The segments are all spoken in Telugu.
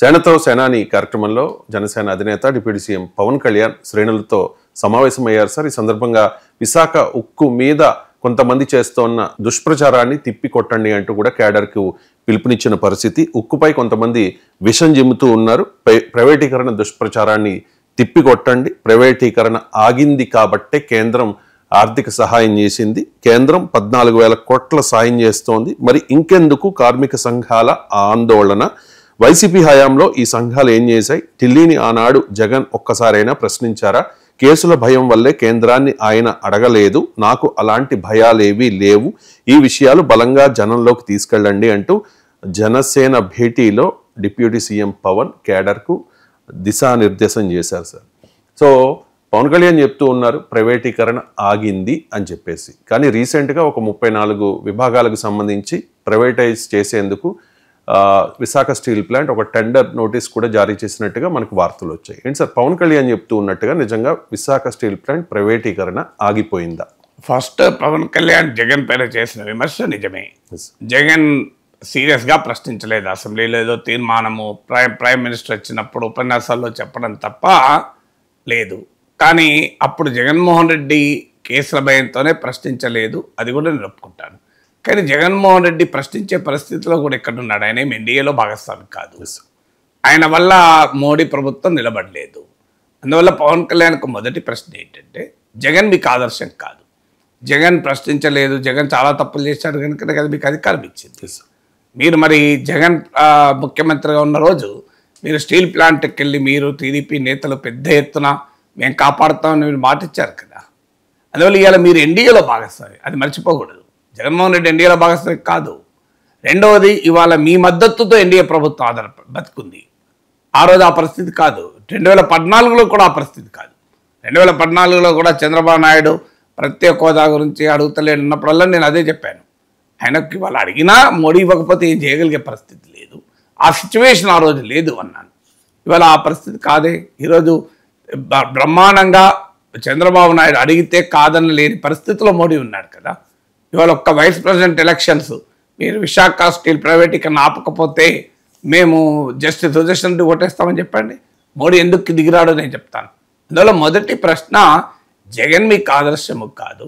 సేనతో సేనాని కార్యక్రమంలో జనసేన అధినేత డిప్యూటీ సీఎం పవన్ కళ్యాణ్ శ్రేణులతో సమావేశమయ్యారు సార్. ఈ సందర్భంగా విశాఖ ఉక్కు మీద కొంతమంది చేస్తోన్న దుష్ప్రచారాన్ని తిప్పికొట్టండి అంటూ కూడా క్యాడర్కు పిలుపునిచ్చిన పరిస్థితి. ఉక్కుపై కొంతమంది విషం జిమ్ముతూ ఉన్నారు. ప్రైవేటీకరణ దుష్ప్రచారాన్ని తిప్పికొట్టండి, ప్రైవేటీకరణ ఆగింది కాబట్టే కేంద్రం ఆర్థిక సహాయం చేసింది, కేంద్రం 14,000 కోట్ల సాయం చేస్తోంది, మరి ఇంకెందుకు కార్మిక సంఘాల ఆందోళన, వైసీపీ హయాంలో ఈ సంఘాలు ఏం చేశాయి, ఢిల్లీని ఆనాడు జగన్ ఒక్కసారైనా ప్రశ్నించారా, కేసుల భయం వల్లే కేంద్రాన్ని ఆయన అడగలేదు, నాకు అలాంటి భయాలేవీ లేవు, ఈ విషయాలు బలంగా జనంలోకి తీసుకెళ్ళండి అంటూ జనసేన భేటీలో డిప్యూటీ సీఎం పవన్ క్యాడర్కు దిశానిర్దేశం చేశారు సార్. సో పవన్ కళ్యాణ్ చెప్తూ ఉన్నారు ప్రైవేటీకరణ ఆగింది అని చెప్పేసి, కానీ రీసెంట్గా ఒక 34 విభాగాలకు సంబంధించి ప్రైవేటైజ్ చేసేందుకు విశాఖ స్టీల్ ప్లాంట్ ఒక టెండర్ నోటీస్ కూడా జారీ చేసినట్టుగా మనకు వార్తలు వచ్చాయి. ఏంటి సార్ పవన్ కళ్యాణ్ చెప్తూ ఉన్నట్టుగా నిజంగా విశాఖ స్టీల్ ప్లాంట్ ప్రైవేటీకరణ ఆగిపోయిందా? ఫస్ట్ పవన్ కళ్యాణ్ జగన్ పైన చేసిన విమర్శ నిజమే. జగన్ సీరియస్గా ప్రశ్నించలేదు. అసెంబ్లీలో ఏదో తీర్మానము ప్రైమ్ మినిస్టర్ వచ్చినప్పుడు ఉపన్యాసాల్లో చెప్పడం తప్ప లేదు. కానీ అప్పుడు జగన్మోహన్ రెడ్డి కేసుల భయంతోనే ప్రశ్నించలేదు, అది కూడా నేను ఒప్పుకుంటాను. కానీ జగన్మోహన్ రెడ్డి ప్రశ్నించే పరిస్థితిలో కూడా ఎక్కడున్నాడు? ఆయన ఎన్డీఏలో భాగస్వామి కాదు. ఆయన వల్ల మోడీ ప్రభుత్వం నిలబడలేదు. అందువల్ల పవన్ కళ్యాణ్కు మొదటి ప్రశ్న ఏంటంటే, జగన్ మీకు ఆదర్శం కాదు, జగన్ ప్రశ్నించలేదు, జగన్ చాలా తప్పులు చేశాడు కనుక కదా మీకు అధికారం ఇచ్చింది. మీరు మరి జగన్ ముఖ్యమంత్రిగా ఉన్న రోజు మీరు స్టీల్ ప్లాంట్కి వెళ్ళి మీరు టీడీపీ నేతలు పెద్ద ఎత్తున మేము కాపాడుతామని మీరు మాట ఇచ్చారు కదా. అందువల్ల ఇవాళ మీరు ఎన్డీఏలో భాగస్వామి, అది మర్చిపోకూడదు. జగన్మోహన్ రెడ్డి ఎన్డీఏలో భాగస్వామి కాదు. రెండవది, ఇవాళ మీ మద్దతుతో ఎన్డీఏ ప్రభుత్వం బతుకుంది. ఆ రోజు ఆ పరిస్థితి కాదు. 2014లో కూడా ఆ పరిస్థితి కాదు. 2014లో కూడా చంద్రబాబు నాయుడు ప్రత్యేక హోదా గురించి అడుగుతలేనప్పుడల్లా నేను అదే చెప్పాను. ఆయనకి ఇవాళ అడిగినా మోడీ ఇవ్వకపోతే ఏం చేయగలిగే పరిస్థితి లేదు. ఆ సిచ్యువేషన్ ఆ రోజు లేదు అన్నాను. ఇవాళ ఆ పరిస్థితి కాదే. ఈరోజు బ్రహ్మాండంగా చంద్రబాబు నాయుడు అడిగితే కాదని లేని పరిస్థితిలో మోడీ ఉన్నాడు కదా. ఇవాళ ఒక్క వైస్ ప్రెసిడెంట్ ఎలక్షన్స్ మీరు విశాఖ స్టీల్ ప్రైవేటీకరణ ఆపకపోతే మేము జస్ట్ సుజెషన్ ఓటేస్తామని చెప్పండి. మోడీ ఎందుకు దిగిరాడో నేను చెప్తాను. అందువల్ల మొదటి ప్రశ్న, జగన్ మీకు ఆదర్శము కాదు,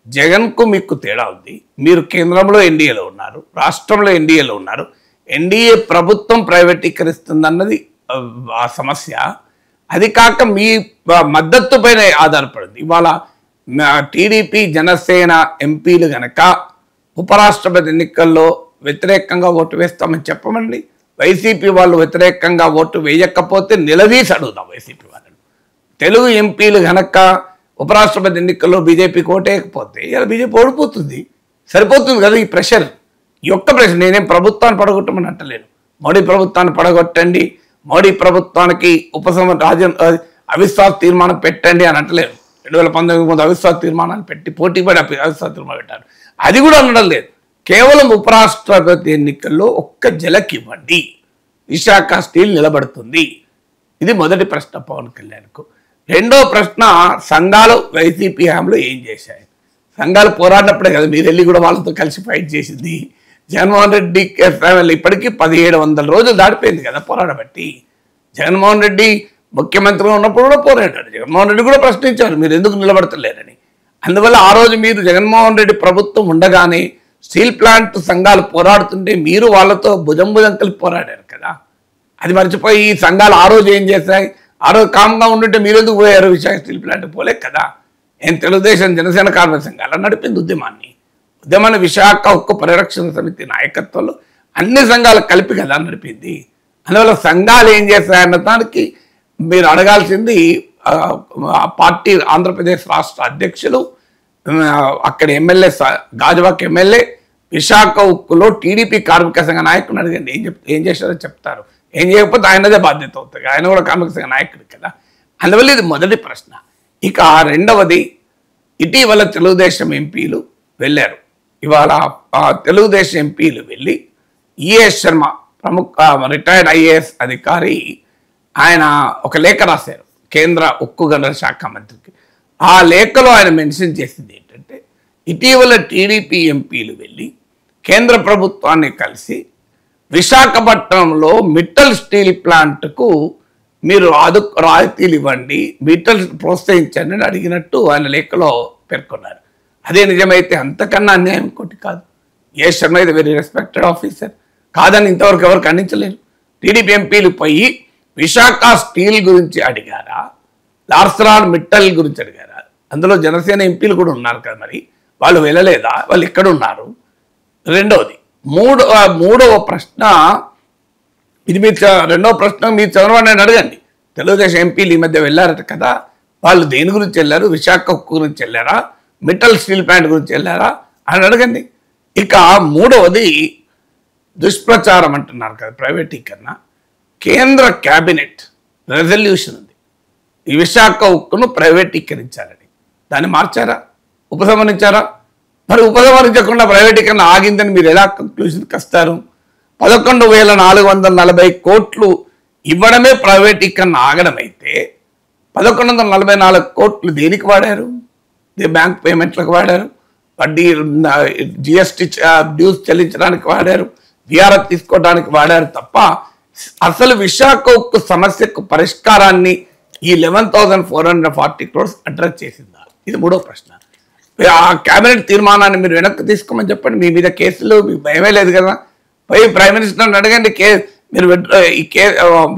జగన్కు మీకు తేడా ఉంది. మీరు కేంద్రంలో ఎన్డీఏలో ఉన్నారు, రాష్ట్రంలో ఎన్డీఏలో ఉన్నారు. ఎన్డీఏ ప్రభుత్వం ప్రైవేటీకరిస్తుందన్నది ఆ సమస్య. అది కాక మీ మద్దతు పైన ఆధారపడింది. ఇవాళ టీడీపీ జనసేన ఎంపీలు గనక ఉపరాష్ట్రపతి ఎన్నికల్లో వ్యతిరేకంగా ఓటు వేస్తామని చెప్పమండి. వైసీపీ వాళ్ళు వ్యతిరేకంగా ఓటు వేయకపోతే నిలదీసి అడుగుదాం వైసీపీ వాళ్ళని. తెలుగు ఎంపీలు గనక ఉపరాష్ట్రపతి ఎన్నికల్లో బీజేపీకి ఓటేయకపోతే ఇలా బీజేపీ ఓడిపోతుంది. సరిపోతుంది కదా ఈ ప్రెషర్. ఈ ఒక్క ప్రెషర్. నేనేం ప్రభుత్వాన్ని పడగొట్టమని అంటలేను. మోడీ ప్రభుత్వాన్ని పడగొట్టండి, మోడీ ప్రభుత్వానికి అవిశ్వాస తీర్మానం పెట్టండి అని అంటలేను. 2019 ముందు అవిశ్వాస తీర్మానాన్ని పెట్టి పోటీపడి అవిశ్వాస తీర్మానం పెట్టారు, అది కూడా అనడం లేదు. కేవలం ఉపరాష్ట్రపతి ఎన్నికల్లో ఒక్క జలకి ఇవ్వండి, విశాఖ స్టీల్ నిలబడుతుంది. ఇది మొదటి ప్రశ్న పవన్ కళ్యాణ్కు. రెండో ప్రశ్న, సంఘాలు వైసీపీ హయాంలో ఏం చేశాయి? సంఘాలు పోరాడినప్పుడే కదా మీరు వెళ్ళి కూడా వాళ్ళతో కలిసి ఫైట్ చేసింది. జగన్మోహన్ రెడ్డి ఇప్పటికీ 1700 రోజులు దాటిపోయింది కదా పోరాడబట్టి. జగన్మోహన్ రెడ్డి ముఖ్యమంత్రిగా ఉన్నప్పుడు కూడా పోరాడాడు. జగన్మోహన్ రెడ్డి కూడా ప్రశ్నించారు మీరు ఎందుకు నిలబడతలేరని. అందువల్ల ఆ రోజు మీరు జగన్మోహన్ రెడ్డి ప్రభుత్వం ఉండగానే స్టీల్ ప్లాంట్ సంఘాలు పోరాడుతుంటే మీరు వాళ్ళతో భుజం కలిపి పోరాడారు కదా. అది మర్చిపోయి ఈ సంఘాలు ఆ రోజు ఏం చేశాయి? ఆ రోజు కామ్గా ఉంటుంటే మీరు ఎందుకు పోయారు విశాఖ స్టీల్ ప్లాంట్? పోలే కదా. తెలుగుదేశం జనసేన కార్మిక సంఘాలు నడిపింది ఉద్యమాన్ని విశాఖ ఉక్కు పరిరక్షణ సమితి నాయకత్వంలో అన్ని సంఘాలు కలిపి కదా నడిపింది. అందువల్ల సంఘాలు ఏం చేస్తాయన్న దానికి మీరు అడగాల్సింది పార్టీ ఆంధ్రప్రదేశ్ రాష్ట్ర అధ్యక్షులు, అక్కడ ఎమ్మెల్యే గాజువాక ఎమ్మెల్యే, విశాఖ ఉక్కులో టీడీపీ కార్మిక సంఘ నాయకుని అడిగండి ఏం చేశారో చెప్తారు. ఏం చేయకపోతే ఆయనదే బాధ్యత అవుతుంది. ఆయన కూడా కార్మిక సంఘ నాయకుడు కదా. అందువల్ల ఇది మొదటి ప్రశ్న. ఇక రెండవది, ఇటీవల తెలుగుదేశం ఎంపీలు వెళ్ళారు. ఇవాళ తెలుగుదేశం ఎంపీలు వెళ్ళి ఈఎస్ శర్మ ప్రముఖ రిటైర్డ్ ఐఏఎస్ అధికారి ఆయన ఒక లేఖ రాశారు కేంద్ర ఉక్కు గనుల శాఖ మంత్రికి. ఆ లేఖలో ఆయన మెన్షన్ చేసింది ఏంటంటే, ఇటీవల టీడీపీ ఎంపీలు వెళ్ళి కేంద్ర ప్రభుత్వాన్ని కలిసి విశాఖపట్నంలో మిట్టల్ స్టీల్ ప్లాంట్కు మీరు రాయితీలు ఇవ్వండి, మిట్టల్ ప్రోత్సహించండి అని అడిగినట్టు ఆయన లేఖలో పేర్కొన్నారు. అదే నిజమైతే అంతకన్నా అన్యాయం ఇంకోటి కాదు. ఏ శర్మ ఇది వెరీ రెస్పెక్టెడ్ ఆఫీసర్ కాదని ఇంతవరకు ఎవరు ఖండించలేరు. టీడీపీ ఎంపీలు పోయి విశాఖ స్టీల్ గురించి అడిగారా, లార్సన్ మిట్టల్ గురించి అడిగారా? అందులో జనసేన ఎంపీలు కూడా ఉన్నారు కదా, మరి వాళ్ళు వెళ్ళలేదా? వాళ్ళు ఎక్కడ ఉన్నారు? రెండవది మూడవ ప్రశ్న ఇది రెండవ ప్రశ్న మీరు చంద్రబాబు నాయుడు అడగండి. తెలుగుదేశం ఎంపీలు ఈ మధ్య వెళ్ళారట కదా, వాళ్ళు దేని గురించి వెళ్ళారు? విశాఖ ఉక్కు గురించి వెళ్ళారా, మిట్టల్ స్టీల్ ప్లాంట్ గురించి వెళ్ళారా అని అడగండి. ఇక మూడవది దుష్ప్రచారం అంటున్నారు కదా, ప్రైవేటీకరణ. కేంద్ర క్యాబినెట్ రెజల్యూషన్ ఉంది ఈ విశాఖ ఉక్కును ప్రైవేటీకరించాలని. దాన్ని మార్చారా, ఉపసంహరించారా? మరి ఉపసంహరించకుండా ప్రైవేటీకరణ ఆగిందని మీరు ఎలా కంక్లూషన్కి వస్తారు? 11,440 కోట్లు ఇవ్వడమే ప్రైవేటీకరణ ఆగడం అయితే 1144 కోట్లు దేనికి వాడారు? బ్యాంక్ పేమెంట్లకు వాడారు, వడ్డీ జిఎస్టీ డ్యూస్ చెల్లించడానికి వాడారు, విఆర్ఎఫ్ తీసుకోవడానికి వాడారు తప్ప అసలు విశాఖ ఉక్కు సమస్యకు పరిష్కారాన్ని ఈ 11,440 క్రోర్స్ అడ్రస్ చేసిందా? ఇది మూడో ప్రశ్న. ఆ కేబినెట్ తీర్మానాన్ని మీరు వెనక్కి తీసుకోమని చెప్పండి. మీ మీద కేసులు మీకు భయమే లేదు కదా. పోయి ప్రైమ్ మినిస్టర్ని అడగండి, మీరు ఈ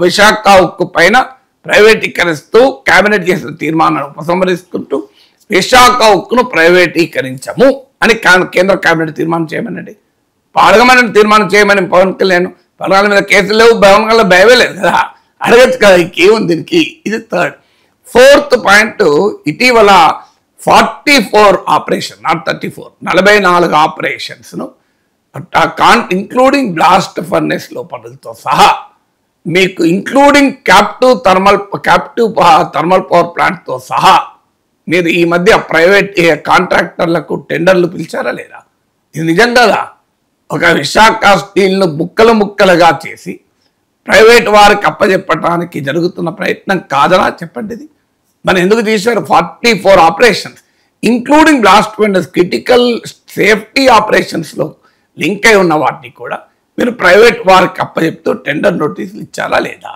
విశాఖ ఉక్కు పైన ప్రైవేటీకరిస్తూ కేబినెట్ చేసిన తీర్మానాన్ని ఉపసంహరిస్తుంటూ విశాఖ ఉక్కును ప్రైవేటీకరించము అని కేంద్ర కేబినెట్ తీర్మానం చేయమనండి. అడగమని తీర్మానం చేయమని పవన్ కళ్యాణ్ మీద కేసులు లేవు, పవన్ కళ్యాణ్ భయమే లేదు కదా, అడగచ్చు కదా. ఇంకేముంది దీనికి? ఇది థర్డ్. ఫోర్త్ పాయింట్, ఇటీవల 44 ఆపరేషన్, నాట్ 34, 44 ఆపరేషన్స్ను ఇంక్లూడింగ్ బ్లాస్ట్ ఫర్నెస్ లోపలతో సహా మీకు ఇంక్లూడింగ్ క్యాప్టివ్ థర్మల్ పవర్ ప్లాంట్తో సహా మీరు ఈ మధ్య ప్రైవేట్ కాంట్రాక్టర్లకు టెండర్లు పిలిచారా లేదా? ఇది నిజం కదా? ఒక విశాఖ స్టీల్ను ముక్కలుగా చేసి ప్రైవేట్ వారికి అప్పచెప్పడానికి జరుగుతున్న ప్రయత్నం కాదనా చెప్పండి. ఇది మనం ఎందుకు చేశారు? 44 operations including blast furnace critical safety ఆపరేషన్స్లో లింక్ అయి ఉన్న వాటిని కూడా మీరు ప్రైవేట్ వారికి అప్పచెప్తూ టెండర్ నోటీసులు ఇచ్చారా లేదా?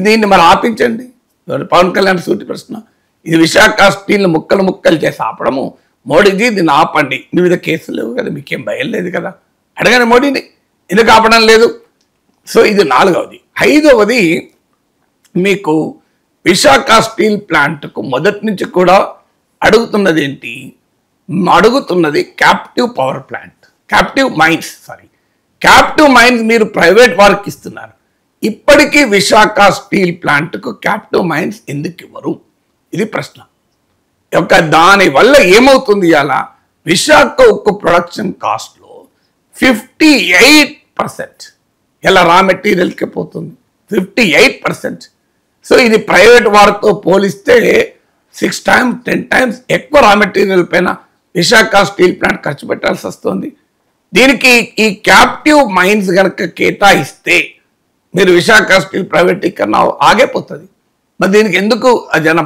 దీన్ని మరి ఆపించండి. పవన్ కళ్యాణ్ సూటి ప్రశ్న. ఇది విశాఖ స్టీల్ని ముక్కలు చేసి ఆపడము. మోడీజీ దీన్ని ఆపండి. మీ మీద కేసులు లేవు కదా, మీకేం భయం లేదు కదా, అడగండి మోడీని ఎందుకు ఆపడం లేదు. సో ఇది నాలుగవది. ఐదవది, మీకు విశాఖ స్టీల్ ప్లాంట్కు మొదటి నుంచి కూడా అడుగుతున్నది ఏంటి? అడుగుతున్నది captive power plant, captive mines మీరు ప్రైవేట్ వారికి ఇస్తున్నారు. ఇప్పటికీ విశాఖ స్టీల్ ప్లాంట్కు క్యాప్టివ్ మైన్స్ ఎందుకు ఇవ్వరు? ఇది ప్రశ్న. దానివల్ల ఏమవుతుంది? అలా విశాఖ ఉక్కు ప్రొడక్షన్ కాస్ట్లో 58% ఇలా రా మెటీరియల్కి పోతుంది, 58%. సో ఇది ప్రైవేట్ వారితో పోలిస్తే 6 times 10 times ఎక్కువ రా మెటీరియల్ పైన విశాఖ స్టీల్ ప్లాంట్ ఖర్చు పెట్టాల్సి వస్తుంది. దీనికి ఈ క్యాప్టివ్ మైన్స్ కనుక కేటాయిస్తే మీరు విశాఖ స్టీల్ ప్రైవేటీకరణ ఆగిపోతుంది. మరి దీనికి ఎందుకు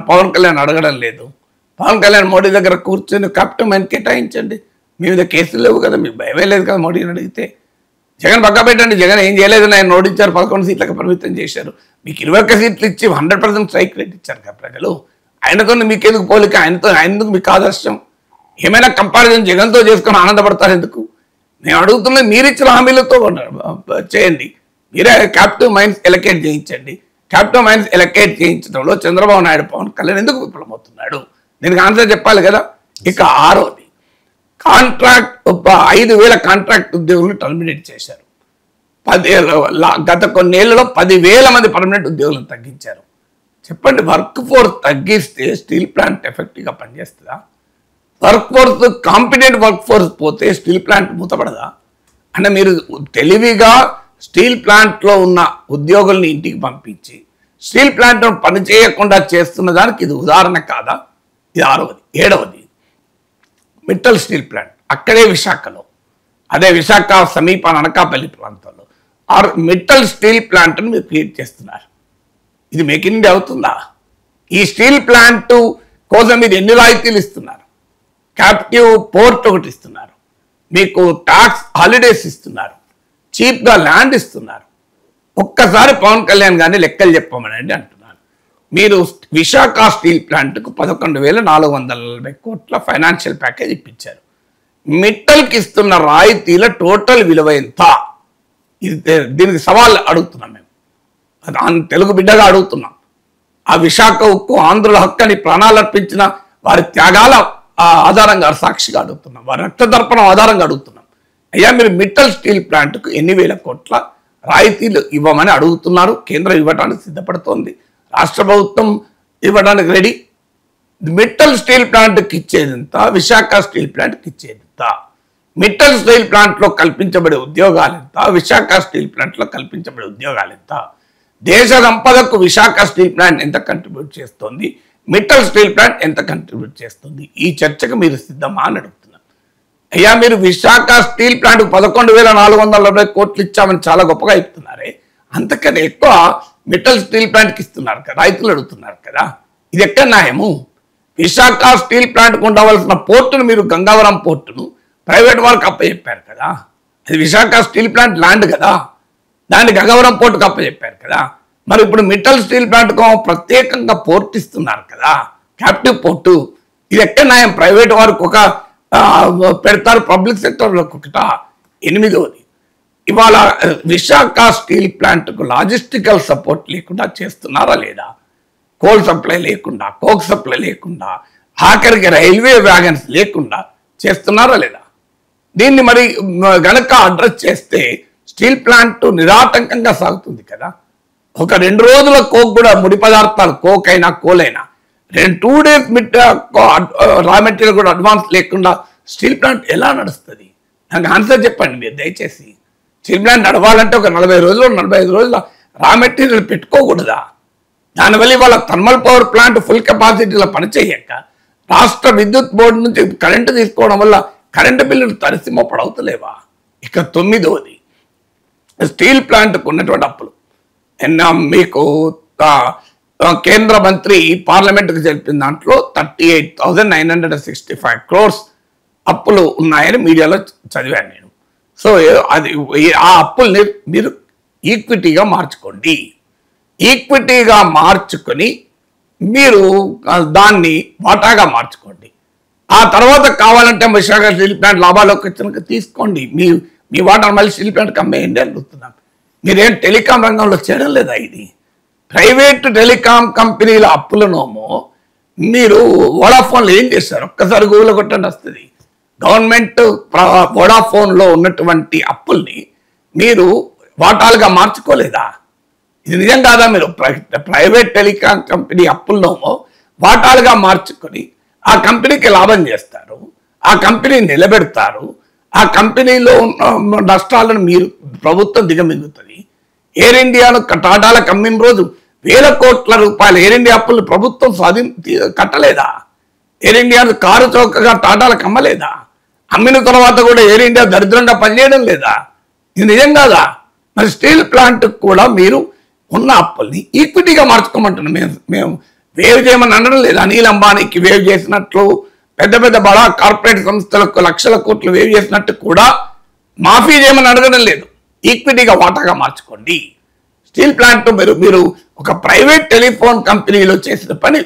పవన్ కళ్యాణ్ అడగడం లేదు? పవన్ కళ్యాణ్ మోడీ దగ్గర కూర్చొని క్యాప్టివ్ మైన్ కేటాయించండి. మీ మీద కేసులు లేవు కదా, మీకు భయమే లేదు కదా మోడీని అడిగితే. జగన్ పక్క పెట్టండి, జగన్ ఏం చేయలేదు, ఆయన ఓడించారు, 11 సీట్లకు పరిమితం చేశారు. మీకు 21 సీట్లు ఇచ్చి 100% స్ట్రైక్ రేట్ ఇచ్చారు కదా ప్రజలు. ఆయనతో మీకెందుకు పోలిక? ఆయనకు మీకు ఆదర్శం ఏమైనా కంపారిజన్ జగన్తో చేసుకొని ఆనందపడతారు ఎందుకు? నేను అడుగుతున్నది మీరు ఇచ్చిన హామీలతో చేయండి. మీరే క్యాప్టివ్ మైన్స్ ఎలకేట్ చేయించండి. క్యాప్టివ్ మైన్స్ ఎలకేట్ చేయించడంలో చంద్రబాబు నాయుడు పవన్ కళ్యాణ్ ఎందుకు విఫలమవుతున్నాడు? దీనికి ఆన్సర్ చెప్పాలి కదా. ఇక ఆరోది, కాంట్రాక్ట్ 5,000 కాంట్రాక్ట్ ఉద్యోగులు టర్మినేట్ చేశారు. గత కొన్నేళ్లలో 10,000 మంది పర్మనెంట్ ఉద్యోగులను తగ్గించారు. చెప్పండి, వర్క్ ఫోర్స్ తగ్గిస్తే స్టీల్ ప్లాంట్ ఎఫెక్టివ్గా పనిచేస్తుందా? Work force, competent work force పోతే స్టీల్ ప్లాంట్ మూతపడదా? అంటే మీరు తెలివిగా స్టీల్ ప్లాంట్లో ఉన్న ఉద్యోగుల్ని ఇంటికి పంపించి స్టీల్ ప్లాంట్ పని చేయకుండా చేస్తున్న దానికి ఇది ఉదాహరణ కాదా? ఇది ఆరవది. ఏడవది, మిట్టల్ స్టీల్ ప్లాంట్ అక్కడే విశాఖలో, అదే విశాఖ సమీప అనకాపల్లి ప్రాంతంలో మిట్టల్ స్టీల్ ప్లాంట్ని మీరు క్రియేట్ చేస్తున్నారు. ఇది మేక్ ఇన్ ఇండియా అవుతుందా? ఈ స్టీల్ ప్లాంట్ కోసం మీరు ఎన్ని రాయితీలు ఇస్తున్నారు? క్యాప్టివ్ పోర్ట్ ఒకటి ఇస్తున్నారు, మీకు ట్యాక్స్ హాలిడేస్ ఇస్తున్నారు, చీప్గా ల్యాండ్ ఇస్తున్నారు. ఒక్కసారి పవన్ కళ్యాణ్ గారిని లెక్కలు చెప్పమనండి అంటున్నారు. మీరు విశాఖ స్టీల్ ప్లాంట్కు 11,440 కోట్ల ఫైనాన్షియల్ ప్యాకేజ్ ఇప్పించారు. మిట్టల్కి ఇస్తున్న రాయితీల టోటల్ విలువ ఎంత? దీనికి సవాల్ అడుగుతున్నాం మేము, తెలుగు బిడ్డగా అడుగుతున్నాం. ఆ విశాఖ ఉక్కు ఆంధ్రుల హక్కు అని ప్రాణాలు అర్పించిన వారి త్యాగాల ఆధారంగా సాక్షిగా అడుగుతున్నాం, వారి రక్తదర్పణం ఆధారంగా అడుగుతున్నాం. అయ్యా, మీరు మిట్టల్ స్టీల్ ప్లాంట్కు ఎన్ని వేల కోట్ల రాయితీలు ఇవ్వమని అడుగుతున్నారు. కేంద్రం ఇవ్వడానికి సిద్ధపడుతోంది, రాష్ట్ర ప్రభుత్వం ఇవ్వడానికి రెడీ. మిట్టల్ స్టీల్ ప్లాంట్కి ఇచ్చేదంత, విశాఖ స్టీల్ ప్లాంట్కి ఇచ్చేదంత, మిట్టల్ స్టీల్ ప్లాంట్లో కల్పించబడే ఉద్యోగాలు ఎంత, విశాఖ స్టీల్ ప్లాంట్లో కల్పించబడే ఉద్యోగాలు ఎంత, దేశ సంపదకు విశాఖ స్టీల్ ప్లాంట్ ఎంత కంట్రిబ్యూట్ చేస్తుంది, మిట్టల్ స్టీల్ ప్లాంట్ ఎంత కంట్రిబ్యూట్ చేస్తుంది? ఈ చర్చకు మీరు సిద్ధమా అని అడుగుతున్నారు. అయ్యా, మీరు విశాఖ స్టీల్ ప్లాంట్ 11,440 కోట్లు ఇచ్చామని చాలా గొప్పగా చెప్తున్నారే, అంతకన్నా ఎక్కువ మిట్టల్ స్టీల్ ప్లాంట్కి ఇస్తున్నారు కదా, రైతులు అడుగుతున్నారు కదా. ఇది ఎక్కడ న్యాయము? విశాఖ స్టీల్ ప్లాంట్కు ఉండవలసిన పోర్టును మీరు గంగావరం పోర్టును ప్రైవేట్ వాళ్ళకి అప్పచెప్పారు కదా. అది విశాఖ స్టీల్ ప్లాంట్ ల్యాండ్ కదా, దాన్ని గంగవరం పోర్టుకు అప్పచెప్పారు కదా. మరి ఇప్పుడు మిట్టల్ స్టీల్ ప్లాంట్కు ప్రత్యేకంగా పోర్ట్ ఇస్తున్నారు కదా, క్యాప్టివ్ పోర్టు. ఇది ఎక్కడ న్యాయం? ప్రైవేట్ వారికి ఒక పెడతారు, పబ్లిక్ సెక్టర్లోకి ఒకట. 8వది, ఇవాళ విశాఖ స్టీల్ ప్లాంట్కు లాజిస్టికల్ సపోర్ట్ లేకుండా చేస్తున్నారా లేదా? కోల్ సప్లై లేకుండా, కోక్ సప్లై లేకుండా, ఆఖరికి రైల్వే వ్యాగన్స్ లేకుండా చేస్తున్నారా లేదా? దీన్ని మరి గనక అడ్రస్ చేస్తే స్టీల్ ప్లాంట్ నిరాటంకంగా సాగుతుంది కదా. ఒక 2 రోజుల కోక్ కూడా, ముడి పదార్థాలు కోక్ అయినా కోల్ అయినా 2 days రా మెటీరియల్ కూడా అడ్వాన్స్ లేకుండా స్టీల్ ప్లాంట్ ఎలా నడుస్తుంది? నాకు ఆన్సర్ చెప్పండి మీరు దయచేసి. స్టీల్ ప్లాంట్ నడవాలంటే ఒక 40 రోజులు 45 రోజుల రా మెటీరియల్ పెట్టుకోకూడదా? దానివల్ల ఇవాళ థర్మల్ పవర్ ప్లాంట్ ఫుల్ కెపాసిటీలో పనిచేయక రాష్ట్ర విద్యుత్ బోర్డు నుంచి కరెంటు తీసుకోవడం వల్ల కరెంటు బిల్లులు తరిసిమోపడవుతలేవా? ఇక 9వది, స్టీల్ ప్లాంట్కు ఉన్నటువంటి అప్పులు. మీకు కేంద్ర మంత్రి పార్లమెంట్కి జరిపిన దాంట్లో 38,965 crores అప్పులు ఉన్నాయని మీడియాలో చదివాను నేను. సో అది ఆ అప్పుల్ని మీరు ఈక్విటీగా మార్చుకోండి. ఈక్విటీగా మార్చుకొని మీరు దాన్ని వాటాగా మార్చుకోండి. ఆ తర్వాత కావాలంటే విశాఖ స్టీల్ ప్లాంట్ లాభాలకు వచ్చినాక తీసుకోండి, మీ వాటా మళ్ళీ స్టీల్ ప్లాంట్కి అమ్మేయండి అని అడుగుతున్నాం. మీరేం టెలికాం రంగంలో చేయడం లేదా? ఇది ప్రైవేట్ టెలికాం కంపెనీల అప్పులనోమో మీరు వోడాఫోన్లో ఏం చేస్తారు? ఒక్కసారి గూగుల్ కొట్టండి వస్తుంది. గవర్నమెంట్ వోడాఫోన్లో ఉన్నటువంటి అప్పుల్ని మీరు వాటాలుగా మార్చుకోలేదా? ఇది నిజం కాదా? మీరు ప్రైవేట్ టెలికాం కంపెనీ అప్పులనోమో వాటాలుగా మార్చుకొని ఆ కంపెనీకి లాభం చేస్తారు, ఆ కంపెనీని నిలబెడతారు, ఆ కంపెనీలో నష్టాలను మీరు ప్రభుత్వం దిగమింగుతుంది. ఎయిర్ ఇండియాను టాటాలకు అమ్మిన రోజు వేల కోట్ల రూపాయలు ఎయిర్ ఇండియా అప్పులు ప్రభుత్వం కట్టలేదా? ఎయిర్ ఇండియాను కారు చౌకగా టాటాలకు అమ్మలేదా? అమ్మిన తర్వాత కూడా ఎయిర్ ఇండియా దరిద్రంగా పనిచేయడం లేదా? ఇది నిజం కాదా? మరి స్టీల్ ప్లాంట్ కూడా మీరు ఉన్న అప్పుల్ని ఈక్విటీగా మార్చుకోమంటున్నాం. మేము వేవ్ చేయమని అనడం లేదు. అనిల్ అంబానీకి వేవ్ చేసినట్లు, పెద్ద పెద్ద బడా కార్పొరేట్ సంస్థలకు లక్షల కోట్లు వేవ్ చేసినట్టు కూడా మాఫీ చేయమని అడగడం లేదు. ఈక్విటీగా వాటాగా మార్చుకోండి. స్టీల్ ప్లాంట్ మీరు ఒక ప్రైవేట్ టెలిఫోన్ కంపెనీలో చేసిన పని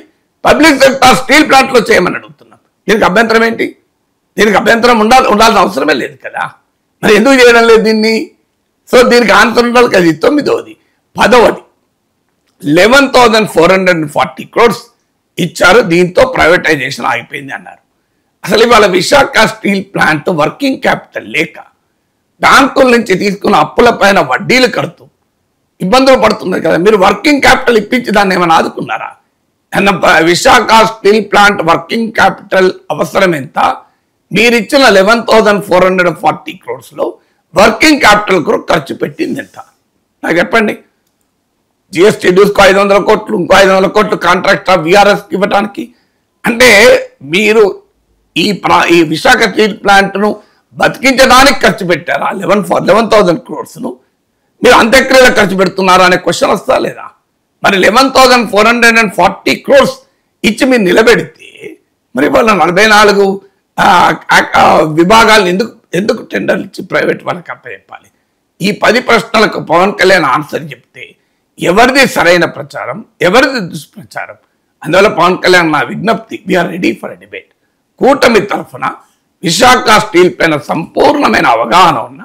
పబ్లిక్ సెక్టార్ స్టీల్ ప్లాంట్లో చేయమని అడుగుతున్నాం. దీనికి అభ్యంతరం ఏంటి? దీనికి అభ్యంతరం ఉండాల్సిన అవసరమే లేదు కదా. మరి ఎందుకు చేయడం లేదు దీన్ని? సో దీనికి ఆన్సర్ ఉండాలి కదా. 9వది. 10వది, 11,440 crores ఇచ్చారు, దీంతో ప్రైవేటైజేషన్ ఆగిపోయింది అన్నారు. అసలు ఇవాళ Visakha steel plant working capital లేక బ్యాంకుల నుంచి తీసుకున్న అప్పుల పైన వడ్డీలు కడుతూ ఇబ్బందులు పడుతుంది కదా. మీరు వర్కింగ్ క్యాపిటల్ ఇప్పించి దాన్ని ఏమైనా ఆదుకున్నారా? Visakha steel plant working capital అవసరం ఎంత? మీరు ఇచ్చిన 11,440 crores వర్కింగ్ క్యాపిటల్ కూడా ఖర్చు పెట్టింది ఎంత? నాకు చెప్పండి. జిఎస్టీ డ్యూస్కు 500 కోట్లు, ఇంకో 500 కోట్లు కాంట్రాక్ట్ ఆఫ్ విఆర్ఎస్కి ఇవ్వడానికి. అంటే మీరు ఈ విశాఖ స్టీల్ ప్లాంట్ను బతికించడానికి ఖర్చు పెట్టారా 11,000 crores? మీరు అంత్యక్రియలకు ఖర్చు పెడుతున్నారా అనే క్వశ్చన్ వస్తా లేదా? మరి 11,440 crores ఇచ్చి మీరు నిలబెడితే మరి వాళ్ళ 44 విభాగాలను ఎందుకు టెండర్లు ఇచ్చి ప్రైవేట్ వాళ్ళకి అప్పచెప్పాలి? ఈ 10 ప్రశ్నలకు పవన్ కళ్యాణ్ ఆన్సర్ చెప్తే ఎవరిది సరైన ప్రచారం, ఎవరిది దుష్ప్రచారం? అందువల్ల పవన్ కళ్యాణ్ నా విజ్ఞప్తి, we are ready for a debate. కూటమి తరఫున విశాఖ స్టీల్ పైన సంపూర్ణమైన అవగాహన ఉన్న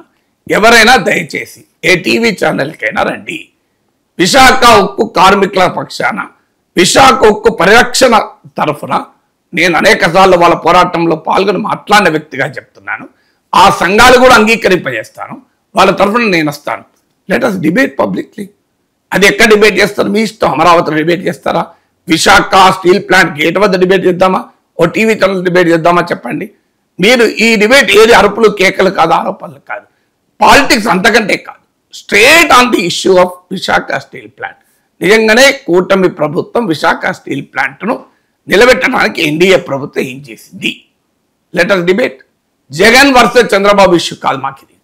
ఎవరైనా దయచేసి ఏ టీవీ ఛానల్కైనా రండి. విశాఖ ఉక్కు కార్మికుల పక్షాన, విశాఖ ఉక్కు పరిరక్షణ తరఫున నేను అనేక సార్లు వాళ్ళ పోరాటంలో పాల్గొని మాట్లాడిన వ్యక్తిగా చెప్తున్నాను. ఆ సంఘాలు కూడా అంగీకరింపజేస్తాను. వాళ్ళ తరఫున నేను వస్తాను. Let us debate publicly. అది ఎక్కడ డిబేట్ చేస్తారు మీ ఇష్టం. అమరావతిలో డిబేట్ చేస్తారా? విశాఖ స్టీల్ ప్లాంట్ గేట్ వద్ద డిబేట్ చేద్దామా? ఓ టీవీ ఛానల్ డిబేట్ చేద్దామా? చెప్పండి. మీరు ఈ డిబేట్ ఏది అరుపులు కేకలు కాదు, ఆరోపణలు కాదు, పాలిటిక్స్ అంతకంటే కాదు, straight on the issue of Visakha steel plant. నిజంగానే కూటమి ప్రభుత్వం విశాఖ స్టీల్ ప్లాంట్ను నిలబెట్టడానికి ఎన్డీఏ ప్రభుత్వం ఏం చేసింది? Let us debate. Jagan versus Chandrababu issue కాదు మాకు ఇది.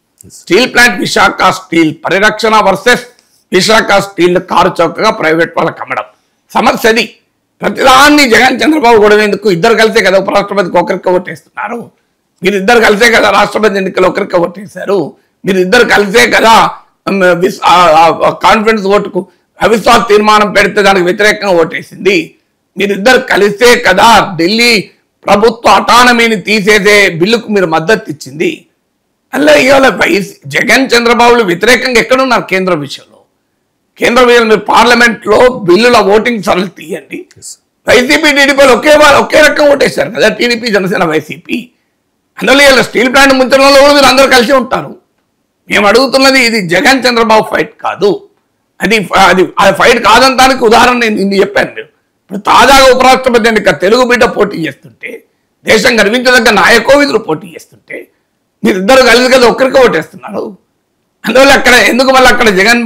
స్టీల్ ప్లాంట్ విశాఖ స్టీల్ పరిరక్షణ వర్సెస్ విశాఖ స్టీల్ కారు చౌకగా ప్రైవేట్ వాళ్ళకి అమ్మడం సమస్య అది. ప్రతిదాన్ని జగన్ చంద్రబాబు గొడవ ఎందుకు? ఇద్దరు కలిసే కదా ఉపరాష్ట్రపతికి ఒకరికి ఓటేస్తున్నారు. మీరు ఇద్దరు కలిసే కదా రాష్ట్రపతి ఎన్నికలు ఒకరికి ఓటేశారు. మీరు ఇద్దరు కలిసే కదా కాన్ఫిడెన్స్ ఓటుకు అవిశ్వాస తీర్మానం పెడితే దానికి వ్యతిరేకంగా ఓటేసింది. మీరిద్దరు కలిసే కదా ఢిల్లీ ప్రభుత్వ అటానమీని తీసేసే బిల్లుకు మీరు మద్దతు ఇచ్చింది. అలా ఇవాళ జగన్ చంద్రబాబులు వ్యతిరేకంగా ఎక్కడున్నారు? కేంద్ర విషయంలో మీరు పార్లమెంట్లో బిల్లుల ఓటింగ్ సరళి తీయండి. వైసీపీ టీడీపీలు ఒకే రకం ఓటేశారు కదా, టీడీపీ జనసేన వైసీపీ. అందులో ఇలా స్టీల్ ప్లాంట్ ముంచడంలో కూడా మీరు అందరూ కలిసి ఉంటారు. మేము అడుగుతున్నది ఇది జగన్ చంద్రబాబు ఫైట్ కాదు. అది ఫైట్ కాదంటానికి ఉదాహరణ నేను చెప్పాను. మీరు ఇప్పుడు తాజాగా ఉపరాష్ట్రపతి ఎన్నిక తెలుగు బిడ్డ పోటీ చేస్తుంటే, దేశం గర్వించదగ్గ నాయకోవిధులు పోటీ చేస్తుంటే మీరిద్దరు కలిసి కదా ఒక్కరికి ఓటేస్తున్నారు. అందువల్ల అక్కడ ఎందుకు మళ్ళీ అక్కడ జగన్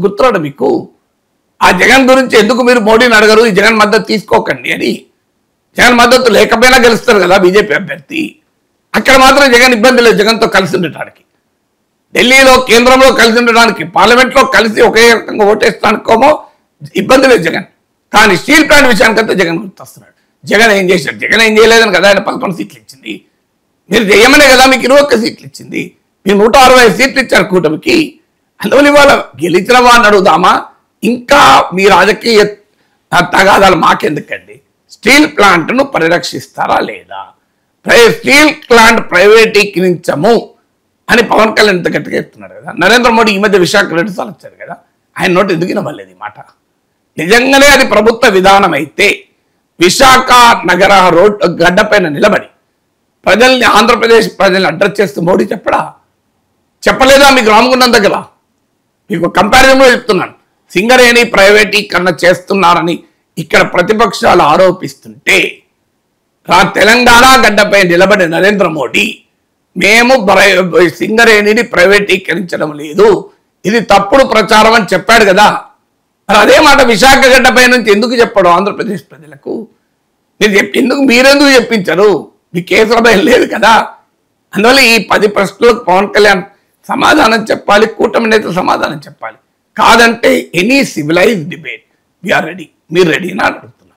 గుర్తురాడు మీకు? ఆ జగన్ గురించి ఎందుకు మీరు మోడీని అడగరు? ఈ జగన్ మద్దతు తీసుకోకండి అని. జగన్ మద్దతు లేకపోయినా గెలుస్తారు కదా బీజేపీ అభ్యర్థి. అక్కడ మాత్రం జగన్ ఇబ్బంది లేదు జగన్తో కలిసి ఉండటానికి. ఢిల్లీలో కేంద్రంలో కలిసి ఉండడానికి, పార్లమెంట్లో కలిసి ఒకే రకంగా ఓటేస్తానికోమో ఇబ్బంది లేదు జగన్. కానీ స్టీల్ ప్లాంట్ విషయానికంతా జగన్ గుర్తొస్తున్నాడు. జగన్ ఏం చేశాడు? జగన్ ఏం చేయలేదని కదా ఆయన 11 సీట్లు ఇచ్చింది. మీరు చేయమనే కదా మీకు 21 సీట్లు ఇచ్చింది. మీరు 165 సీట్లు ఇచ్చారు కూటమికి. అందువల్ల ఇవాళ గెలిచిన వాడిని అడుగుదామా? ఇంకా మీ రాజకీయ తగాదాలు మాకెందుకండి? స్టీల్ ప్లాంట్ను పరిరక్షిస్తారా లేదా? స్టీల్ ప్లాంట్ ప్రైవేటీకరించము అని పవన్ కళ్యాణ్ ఇంత గట్టిగా చెప్తున్నాడు కదా. నరేంద్ర మోడీ ఈ మధ్య విశాఖ 2 సార్లు వచ్చారు కదా. ఆయన నోటి ఎందుకు వినబడలేదు ఈ మాట? నిజంగానే అది ప్రభుత్వ విధానం అయితే విశాఖ నగర రోడ్ గడ్డపైన నిలబడి ప్రజల్ని, ఆంధ్రప్రదేశ్ ప్రజల్ని అడ్రస్ చేస్తూ మోడీ చెప్పలేదా? మీకు రామగుండం దగ్గర మీకు కంపారిజన్లో చెప్తున్నాను. సింగరేణి ప్రైవేటీకరణ చేస్తున్నారని ఇక్కడ ప్రతిపక్షాలు ఆరోపిస్తుంటే తెలంగాణ గడ్డపై నిలబడి నరేంద్ర మోడీ మేము సింగరేణిని ప్రైవేటీకరించడం లేదు, ఇది తప్పుడు ప్రచారం అని చెప్పాడు కదా. మరి అదే మాట విశాఖ గడ్డపై నుంచి ఎందుకు చెప్పడం ఆంధ్రప్రదేశ్ ప్రజలకు? మీరెందుకు చెప్పించరు? మీ కేసుల భయం లేదు కదా. అందువల్ల ఈ 10 ప్రశ్నలకు పవన్ కళ్యాణ్ సమాధానం చెప్పాలి, కూటమి నేతలు సమాధానం చెప్పాలి. కాదంటే any civilised debate we are ready. మీరు రెడీనా?